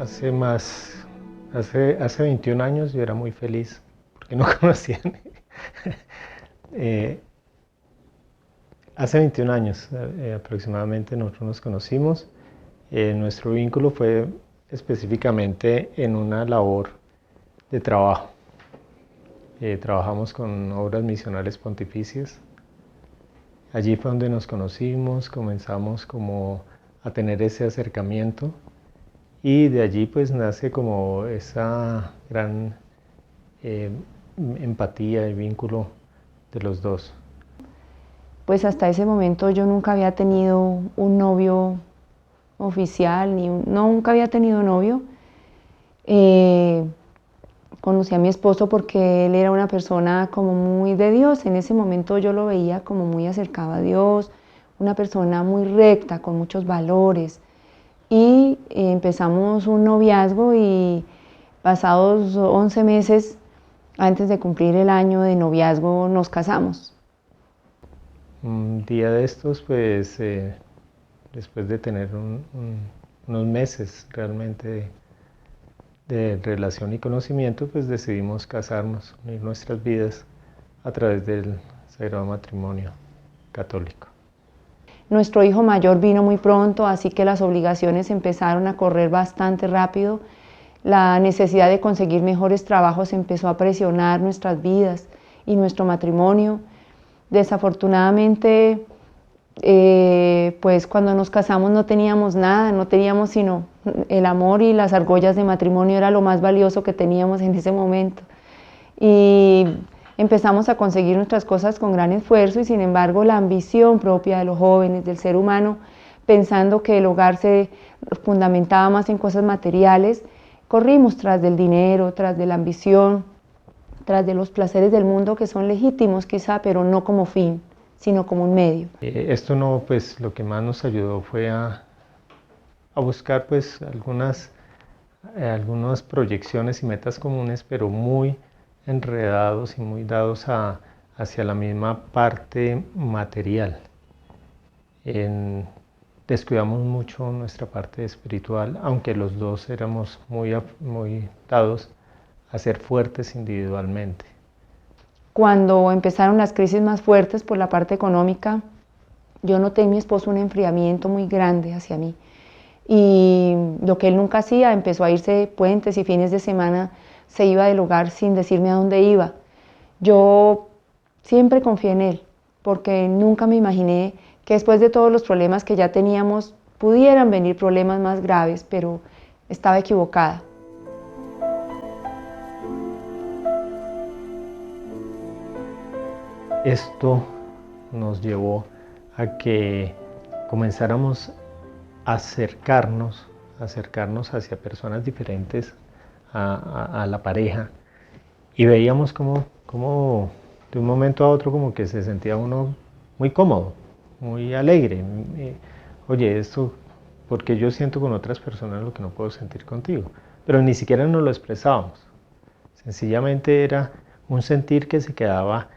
hace 21 años yo era muy feliz porque no conocía. eh, Hace 21 años aproximadamente nosotros nos conocimos. Nuestro vínculo fue específicamente en una labor de trabajo. Trabajamos con obras misionales pontificias. Allí fue donde nos conocimos, comenzamos como a tener ese acercamiento y de allí pues nace como esa gran eh, empatía y vínculo de los dos. Pues hasta ese momento yo nunca había tenido un novio oficial, nunca había tenido novio. Conocí a mi esposo porque él era una persona como muy de Dios. En ese momento yo lo veía como muy acercado a Dios, una persona muy recta, con muchos valores. Y empezamos un noviazgo y pasados 11 meses, antes de cumplir el año de noviazgo, nos casamos. Un día de estos, pues después de tener unos meses realmente de relación y conocimiento, pues decidimos casarnos, unir nuestras vidas a través del sagrado matrimonio católico. Nuestro hijo mayor vino muy pronto, así que las obligaciones empezaron a correr bastante rápido. La necesidad de conseguir mejores trabajos empezó a presionar nuestras vidas y nuestro matrimonio. Desafortunadamente, pues cuando nos casamos no teníamos nada, no teníamos sino el amor, y las argollas de matrimonio era lo más valioso que teníamos en ese momento. Y empezamos a conseguir nuestras cosas con gran esfuerzo, y sin embargo la ambición propia de los jóvenes, del ser humano, pensando que el hogar se fundamentaba más en cosas materiales, corrimos tras del dinero, tras de la ambición, tras de los placeres del mundo, que son legítimos quizá, pero no como fin, sino como un medio. Esto no, pues lo que más nos ayudó fue a buscar pues algunas proyecciones y metas comunes, pero muy enredados y muy dados hacia la misma parte material. Descuidamos mucho nuestra parte espiritual, aunque los dos éramos muy dados a ser fuertes individualmente. Cuando empezaron las crisis más fuertes por la parte económica, yo noté en mi esposo un enfriamiento muy grande hacia mí. Y lo que él nunca hacía, empezó a irse puentes y fines de semana, se iba del hogar sin decirme a dónde iba. Yo siempre confié en él, porque nunca me imaginé que después de todos los problemas que ya teníamos, pudieran venir problemas más graves, pero estaba equivocada. Esto nos llevó a que comenzáramos a acercarnos hacia personas diferentes a la pareja, y veíamos como de un momento a otro como que se sentía uno muy cómodo, muy alegre. Oye, esto, porque yo siento con otras personas lo que no puedo sentir contigo, pero ni siquiera nos lo expresábamos. Sencillamente era un sentir que se quedaba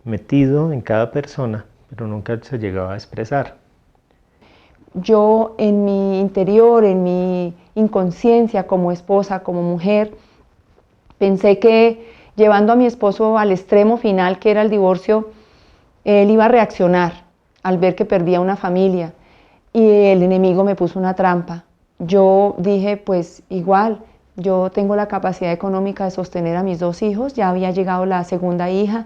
metido en cada persona, pero nunca se llegaba a expresar. Yo en mi interior, en mi inconsciencia como esposa, como mujer, pensé que llevando a mi esposo al extremo final, que era el divorcio, él iba a reaccionar al ver que perdía una familia, y el enemigo me puso una trampa. Yo dije, pues igual, yo tengo la capacidad económica de sostener a mis dos hijos, ya había llegado la segunda hija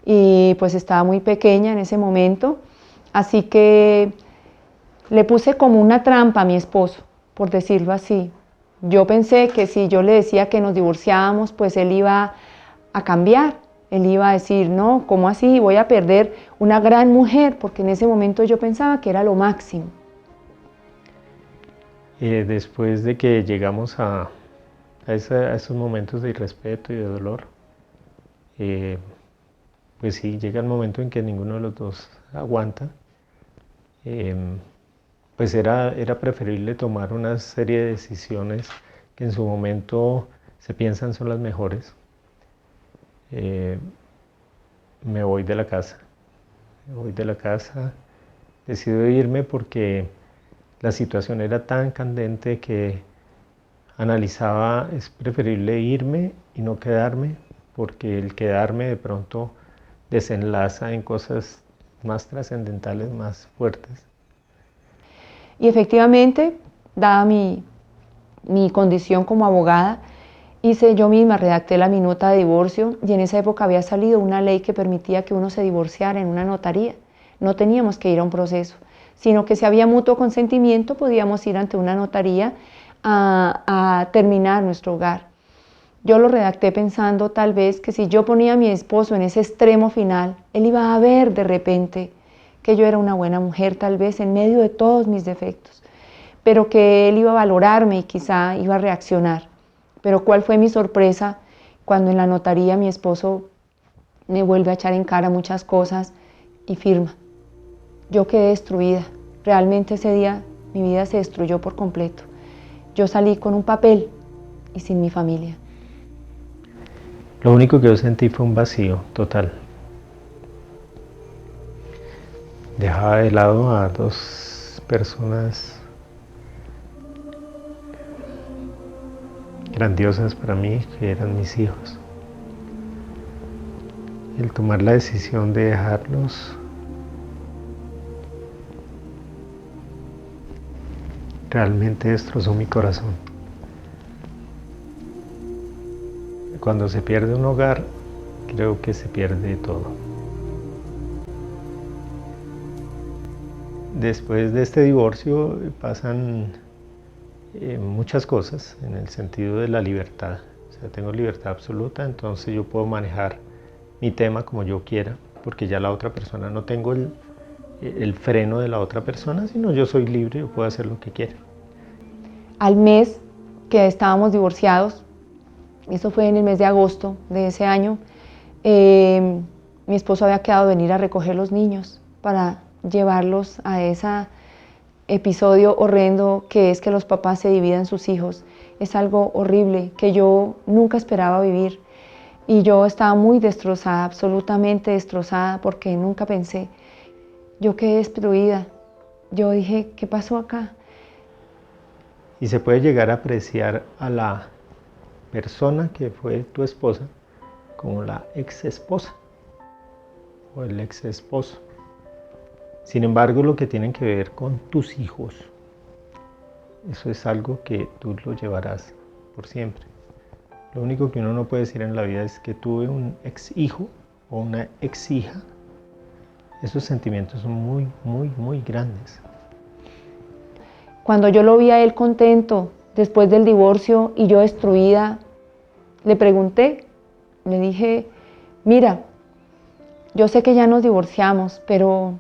y pues estaba muy pequeña en ese momento, así que le puse como una trampa a mi esposo, por decirlo así. Yo pensé que si yo le decía que nos divorciábamos, pues él iba a cambiar. Él iba a decir, no, ¿cómo así? Voy a perder una gran mujer, porque en ese momento yo pensaba que era lo máximo. Después de que llegamos a esos momentos de irrespeto y de dolor, eh, pues sí, llega el momento en que ninguno de los dos aguanta. Pues era preferible tomar una serie de decisiones que en su momento se piensan son las mejores. Eh, Me voy de la casa, decido irme porque la situación era tan candente que analizaba, es preferible irme y no quedarme, porque el quedarme de pronto desenlaza en cosas más trascendentales, más fuertes. Y efectivamente, dada mi condición como abogada, yo misma, redacté la minuta de divorcio y en esa época había salido una ley que permitía que uno se divorciara en una notaría. No teníamos que ir a un proceso, sino que si había mutuo consentimiento podíamos ir ante una notaría a terminar nuestro hogar. Yo lo redacté pensando tal vez que si yo ponía a mi esposo en ese extremo final, él iba a ver de repente que yo era una buena mujer, tal vez en medio de todos mis defectos, pero que él iba a valorarme y quizá iba a reaccionar. Pero ¿cuál fue mi sorpresa cuando en la notaría mi esposo me vuelve a echar en cara muchas cosas y firma? Yo quedé destruida. Realmente ese día mi vida se destruyó por completo. Yo salí con un papel y sin mi familia. Lo único que yo sentí fue un vacío total. Dejaba de lado a dos personas grandiosas para mí, que eran mis hijos. El tomar la decisión de dejarlos realmente destrozó mi corazón. Cuando se pierde un hogar, creo que se pierde todo. Después de este divorcio pasan muchas cosas en el sentido de la libertad. O sea, tengo libertad absoluta, entonces yo puedo manejar mi tema como yo quiera, porque ya la otra persona, no tengo el freno de la otra persona, sino yo soy libre, yo puedo hacer lo que quiera. Al mes que estábamos divorciados, eso fue en el mes de agosto de ese año, mi esposo había quedado venir a recoger los niños para llevarlos a ese episodio horrendo que es que los papás se dividan sus hijos. Es algo horrible que yo nunca esperaba vivir y yo estaba muy destrozada, absolutamente destrozada, porque nunca pensé. Yo quedé destruida. Yo dije, ¿qué pasó acá? Y se puede llegar a apreciar a la persona que fue tu esposa como la ex esposa o el ex esposo. Sin embargo, lo que tienen que ver con tus hijos, eso es algo que tú lo llevarás por siempre. Lo único que uno no puede decir en la vida es que tuve un ex hijo o una ex hija. Esos sentimientos son muy, muy, muy grandes. Cuando yo lo vi a él contento después del divorcio y yo destruida, le pregunté, le dije, mira, yo sé que ya nos divorciamos, pero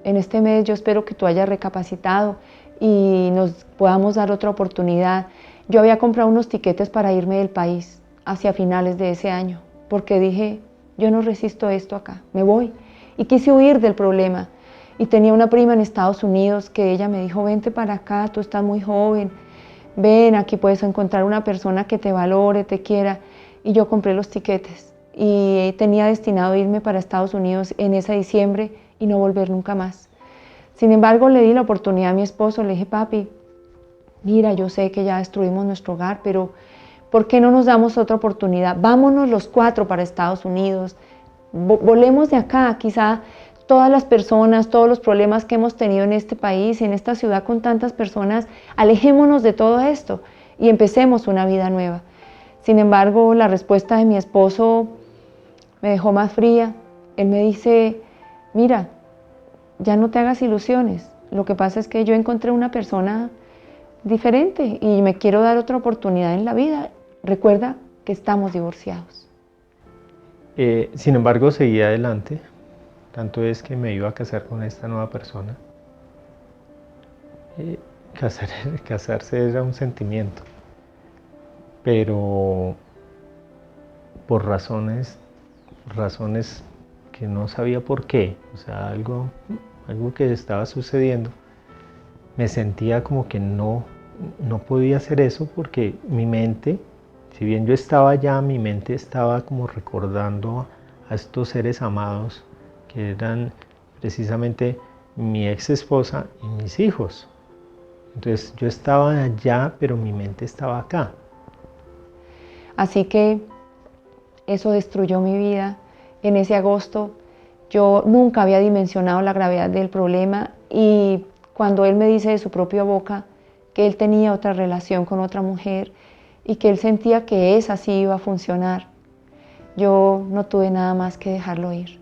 en este mes yo espero que tú hayas recapacitado y nos podamos dar otra oportunidad. Yo había comprado unos tiquetes para irme del país hacia finales de ese año, porque dije, yo no resisto esto acá, me voy. Y quise huir del problema. Y tenía una prima en Estados Unidos que ella me dijo, vente para acá, tú estás muy joven, ven, aquí puedes encontrar una persona que te valore, te quiera. Y yo compré los tiquetes y tenía destinado irme para Estados Unidos en ese diciembre y no volver nunca más. Sin embargo, le di la oportunidad a mi esposo, le dije, papi, mira, yo sé que ya destruimos nuestro hogar, pero ¿por qué no nos damos otra oportunidad? Vámonos los cuatro para Estados Unidos, volemos de acá, quizá todas las personas, todos los problemas que hemos tenido en este país, en esta ciudad con tantas personas, alejémonos de todo esto y empecemos una vida nueva. Sin embargo, la respuesta de mi esposo me dejó más fría. Él me dice, mira, ya no te hagas ilusiones. Lo que pasa es que yo encontré una persona diferente y me quiero dar otra oportunidad en la vida. Recuerda que estamos divorciados. Sin embargo, seguí adelante. Tanto es que me iba a casar con esta nueva persona. Casarse era un sentimiento, pero por razones que no sabía por qué, o sea, algo que estaba sucediendo, me sentía como que no podía hacer eso porque mi mente, si bien yo estaba allá, mi mente estaba como recordando a estos seres amados que eran precisamente mi ex esposa y mis hijos. Entonces yo estaba allá, pero mi mente estaba acá. Así que eso destruyó mi vida. En ese agosto yo nunca había dimensionado la gravedad del problema y cuando él me dice de su propia boca que él tenía otra relación con otra mujer y que él sentía que esa sí iba a funcionar, yo no tuve nada más que dejarlo ir.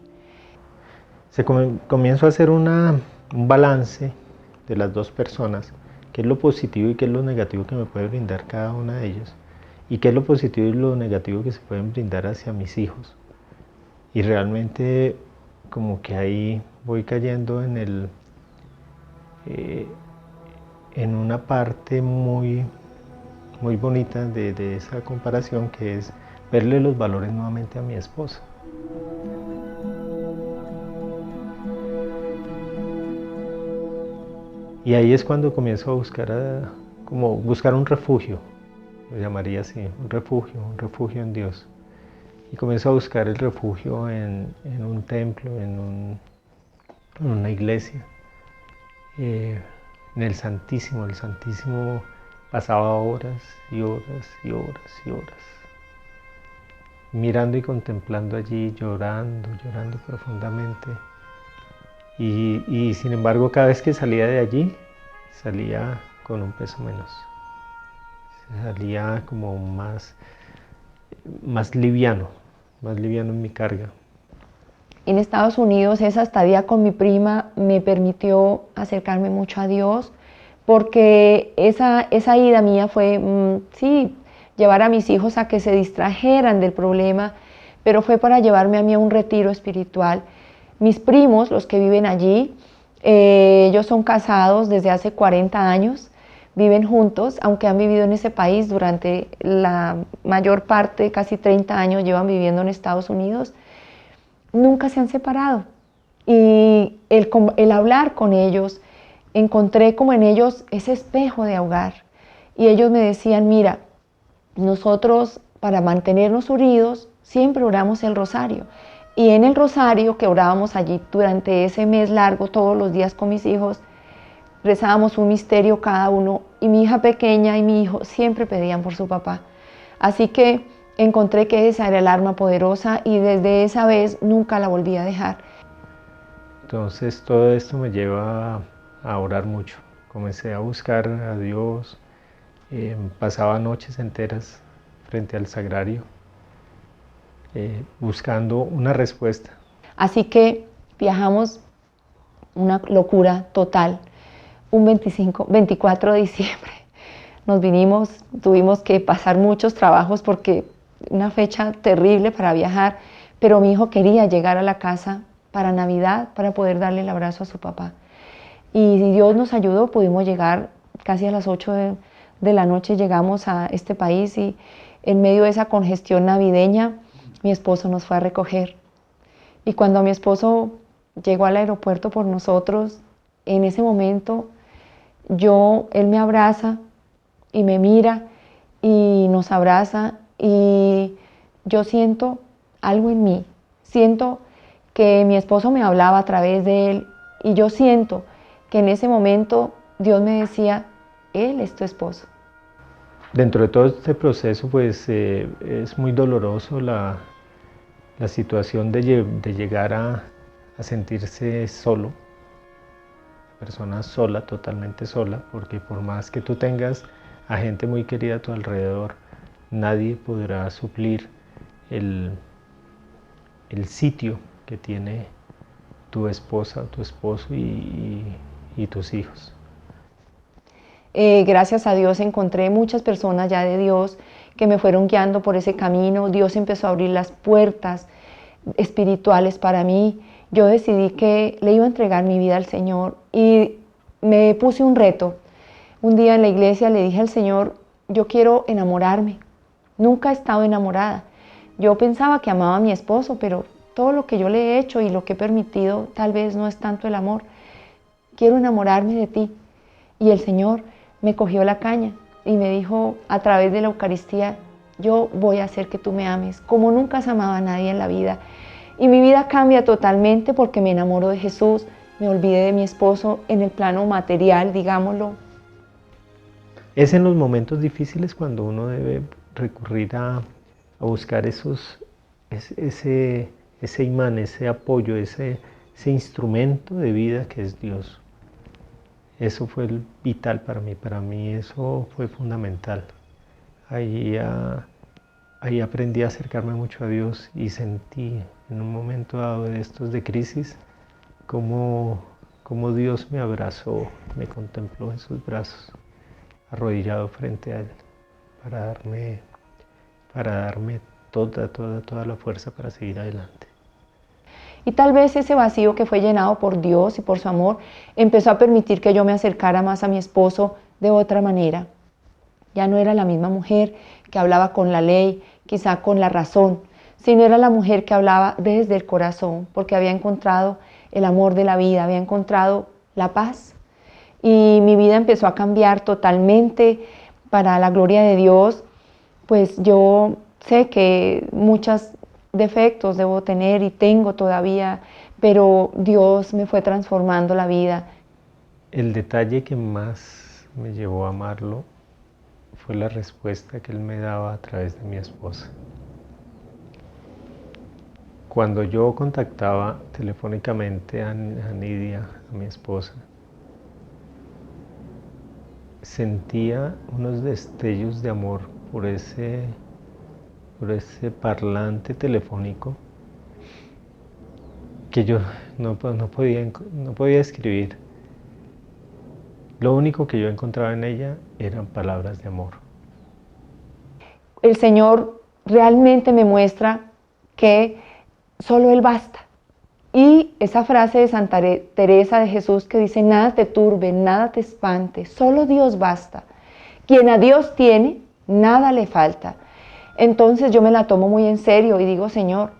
Comienzo a hacer un balance de las dos personas, qué es lo positivo y qué es lo negativo que me puede brindar cada una de ellas, y qué es lo positivo y lo negativo que se pueden brindar hacia mis hijos. Y realmente como que ahí voy cayendo eh, en una parte muy bonita de esa comparación, que es verle los valores nuevamente a mi esposa. Y ahí es cuando comienzo a buscar, como buscar un refugio, lo llamaría así, un refugio en Dios. Y comienzo a buscar el refugio en un templo, en una iglesia, en el Santísimo. El Santísimo pasaba horas y horas y horas y horas, mirando y contemplando allí, llorando, llorando profundamente. Y sin embargo, cada vez que salía de allí, salía con un peso menos. Salía como más liviano en mi carga. En Estados Unidos esa estadía con mi prima me permitió acercarme mucho a Dios porque esa ida mía fue, sí, llevar a mis hijos a que se distrajeran del problema, pero fue para llevarme a mí a un retiro espiritual. Mis primos, los que viven allí, ellos son casados desde hace 40 años, viven juntos, aunque han vivido en ese país durante la mayor parte, casi 30 años llevan viviendo en Estados Unidos. Nunca se han separado. Y el hablar con ellos, encontré como en ellos ese espejo de hogar. Y ellos me decían, mira, nosotros para mantenernos unidos siempre oramos el rosario. Y en el rosario que orábamos allí durante ese mes largo, todos los días con mis hijos, rezábamos un misterio cada uno y mi hija pequeña y mi hijo siempre pedían por su papá. Así que encontré que esa era el arma poderosa y desde esa vez nunca la volví a dejar. Entonces todo esto me lleva a orar mucho. Comencé a buscar a Dios, pasaba noches enteras frente al sagrario, buscando una respuesta. Así que viajamos, una locura total, un 24 de diciembre. Nos vinimos, tuvimos que pasar muchos trabajos porque una fecha terrible para viajar, pero mi hijo quería llegar a la casa para Navidad, para poder darle el abrazo a su papá. Y Dios nos ayudó, pudimos llegar casi a las 8 de la noche, llegamos a este país y en medio de esa congestión navideña, mi esposo nos fue a recoger. Y cuando mi esposo llegó al aeropuerto por nosotros, en ese momento, él me abraza y me mira y nos abraza y yo siento algo en mí, siento que mi esposo me hablaba a través de él y yo siento que en ese momento Dios me decía, él es tu esposo. Dentro de todo este proceso, pues es muy doloroso la situación de llegar a sentirse solo, persona sola, totalmente sola, porque por más que tú tengas a gente muy querida a tu alrededor, nadie podrá suplir el sitio que tiene tu esposa, tu esposo y tus hijos. Gracias a Dios encontré muchas personas ya de Dios que me fueron guiando por ese camino. Dios empezó a abrir las puertas espirituales para mí. Yo decidí que le iba a entregar mi vida al Señor y me puse un reto. Un día en la iglesia le dije al Señor, yo quiero enamorarme. Nunca he estado enamorada. Yo pensaba que amaba a mi esposo, pero todo lo que yo le he hecho y lo que he permitido tal vez no es tanto el amor. Quiero enamorarme de ti. Y el Señor me cogió la caña y me dijo a través de la Eucaristía, yo voy a hacer que tú me ames como nunca has amado a nadie en la vida. Y mi vida cambia totalmente porque me enamoro de Jesús, me olvidé de mi esposo en el plano material, digámoslo. Es en los momentos difíciles cuando uno debe recurrir a buscar ese imán, ese apoyo, ese instrumento de vida que es Dios. Eso fue vital para mí eso fue fundamental. Ahí aprendí a acercarme mucho a Dios y sentí en un momento dado de estos de crisis cómo Dios me abrazó, me contempló en sus brazos, arrodillado frente a Él, para darme toda la fuerza para seguir adelante. Y tal vez ese vacío que fue llenado por Dios y por su amor empezó a permitir que yo me acercara más a mi esposo de otra manera. Ya no era la misma mujer que hablaba con la ley, quizá con la razón, sino era la mujer que hablaba desde el corazón, porque había encontrado el amor de la vida, había encontrado la paz. Y mi vida empezó a cambiar totalmente para la gloria de Dios. Pues yo sé que muchos defectos debo tener y tengo todavía, pero Dios me fue transformando la vida. El detalle que más me llevó a amarlo fue la respuesta que Él me daba a través de mi esposa. Cuando yo contactaba telefónicamente a Nidia, a mi esposa, sentía unos destellos de amor por ese parlante telefónico que yo no podía escribir. Lo único que yo encontraba en ella eran palabras de amor. El Señor realmente me muestra que solo Él basta. Y esa frase de Santa Teresa de Jesús que dice, nada te turbe, nada te espante, solo Dios basta. Quien a Dios tiene, nada le falta. Entonces yo me la tomo muy en serio y digo, Señor,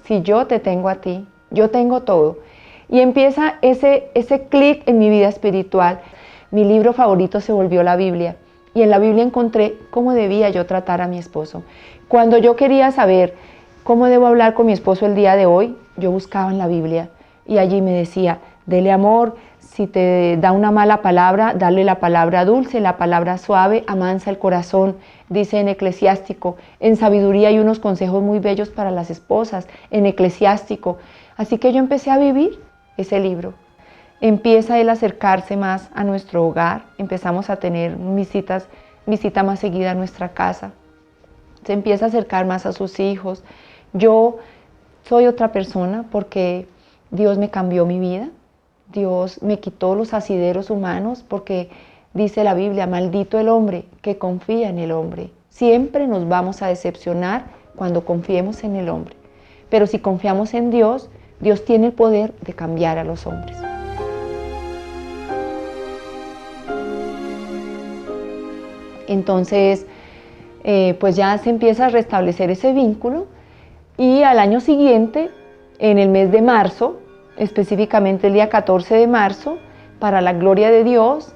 si yo te tengo a ti, yo tengo todo. Y empieza ese clic en mi vida espiritual. Mi libro favorito se volvió la Biblia. Y en la Biblia encontré cómo debía yo tratar a mi esposo. Cuando yo quería saber cómo debo hablar con mi esposo el día de hoy, yo buscaba en la Biblia y allí me decía, dele amor, si te da una mala palabra, dale la palabra dulce, la palabra suave, amansa el corazón, dice en Eclesiástico. En sabiduría hay unos consejos muy bellos para las esposas, en Eclesiástico. Así que yo empecé a vivir ese libro. Empieza él a acercarse más a nuestro hogar, empezamos a tener visita más seguida a nuestra casa, se empieza a acercar más a sus hijos. Yo soy otra persona porque Dios me cambió mi vida, Dios me quitó los asideros humanos porque dice la Biblia, maldito el hombre que confía en el hombre. Siempre nos vamos a decepcionar cuando confiemos en el hombre, pero si confiamos en Dios, Dios tiene el poder de cambiar a los hombres. Entonces, pues ya se empieza a restablecer ese vínculo y al año siguiente, en el mes de marzo, específicamente el día 14 de marzo, para la gloria de Dios,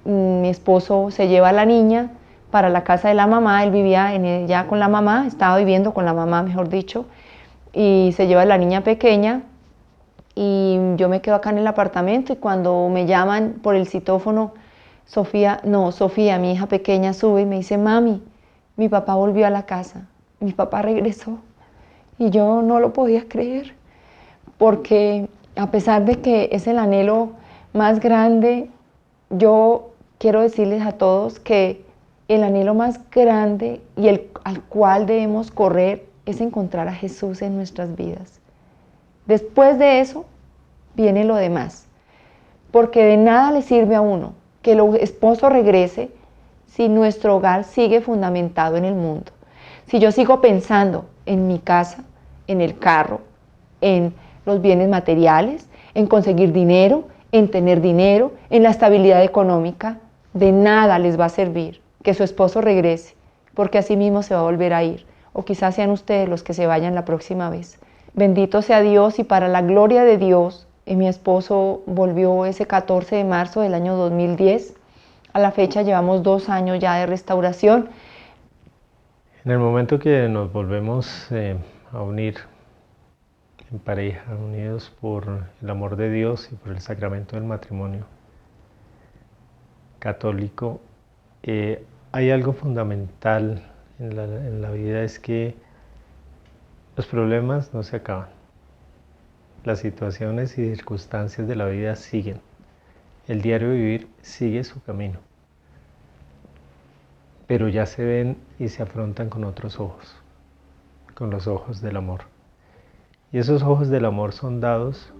mi esposo se lleva a la niña para la casa de la mamá, él vivía ya con la mamá, estaba viviendo con la mamá, mejor dicho, y se lleva a la niña pequeña y yo me quedo acá en el apartamento y cuando me llaman por el citófono, Sofía, mi hija pequeña sube y me dice, mami, mi papá volvió a la casa, mi papá regresó. Y yo no lo podía creer, porque a pesar de que es el anhelo más grande, yo quiero decirles a todos que el anhelo más grande y al cual debemos correr es encontrar a Jesús en nuestras vidas. Después de eso viene lo demás, porque de nada le sirve a uno que el esposo regrese si nuestro hogar sigue fundamentado en el mundo. Si yo sigo pensando en mi casa, en el carro, en los bienes materiales, en conseguir dinero, en tener dinero, en la estabilidad económica, de nada les va a servir que su esposo regrese, porque así mismo se va a volver a ir, o quizás sean ustedes los que se vayan la próxima vez. Bendito sea Dios y para la gloria de Dios, mi esposo volvió ese 14 de marzo del año 2010. A la fecha llevamos 2 años ya de restauración. En el momento que nos volvemos a unir en pareja, unidos por el amor de Dios y por el sacramento del matrimonio católico, Hay algo fundamental en la vida, es que los problemas no se acaban. Las situaciones y circunstancias de la vida siguen. El diario vivir sigue su camino, pero ya se ven y se afrontan con otros ojos, con los ojos del amor. Y esos ojos del amor son dados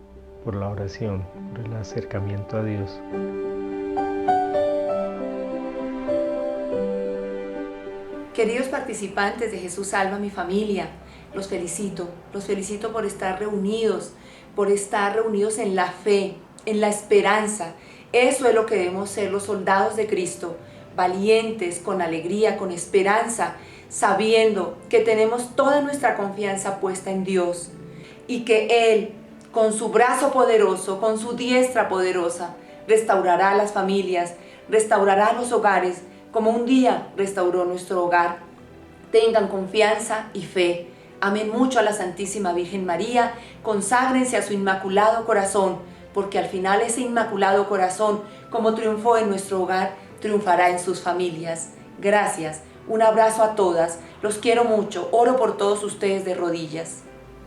por la oración, por el acercamiento a Dios. Queridos participantes de Jesús Salva mi familia, los felicito por estar reunidos en la fe, en la esperanza. Eso es lo que debemos ser los soldados de Cristo, valientes, con alegría, con esperanza, sabiendo que tenemos toda nuestra confianza puesta en Dios y que Él, con su brazo poderoso, con su diestra poderosa, restaurará las familias, restaurará los hogares, como un día restauró nuestro hogar. Tengan confianza y fe. Amen mucho a la Santísima Virgen María, conságrense a su Inmaculado Corazón, porque al final ese Inmaculado Corazón, como triunfó en nuestro hogar, triunfará en sus familias. Gracias, un abrazo a todas, los quiero mucho, oro por todos ustedes de rodillas.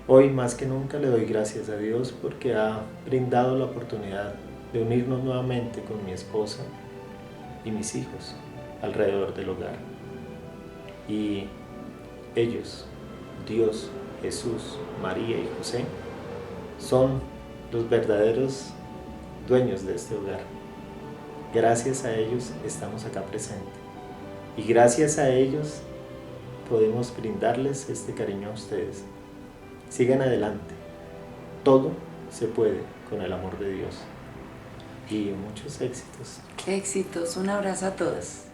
Hoy más que nunca le doy gracias a Dios porque ha brindado la oportunidad de unirnos nuevamente con mi esposa y mis hijos alrededor del hogar. Y ellos, Dios, Jesús, María y José, son los verdaderos dueños de este hogar. Gracias a ellos estamos acá presentes y gracias a ellos podemos brindarles este cariño a ustedes. Sigan adelante, todo se puede con el amor de Dios y muchos éxitos. Éxitos, un abrazo a todos.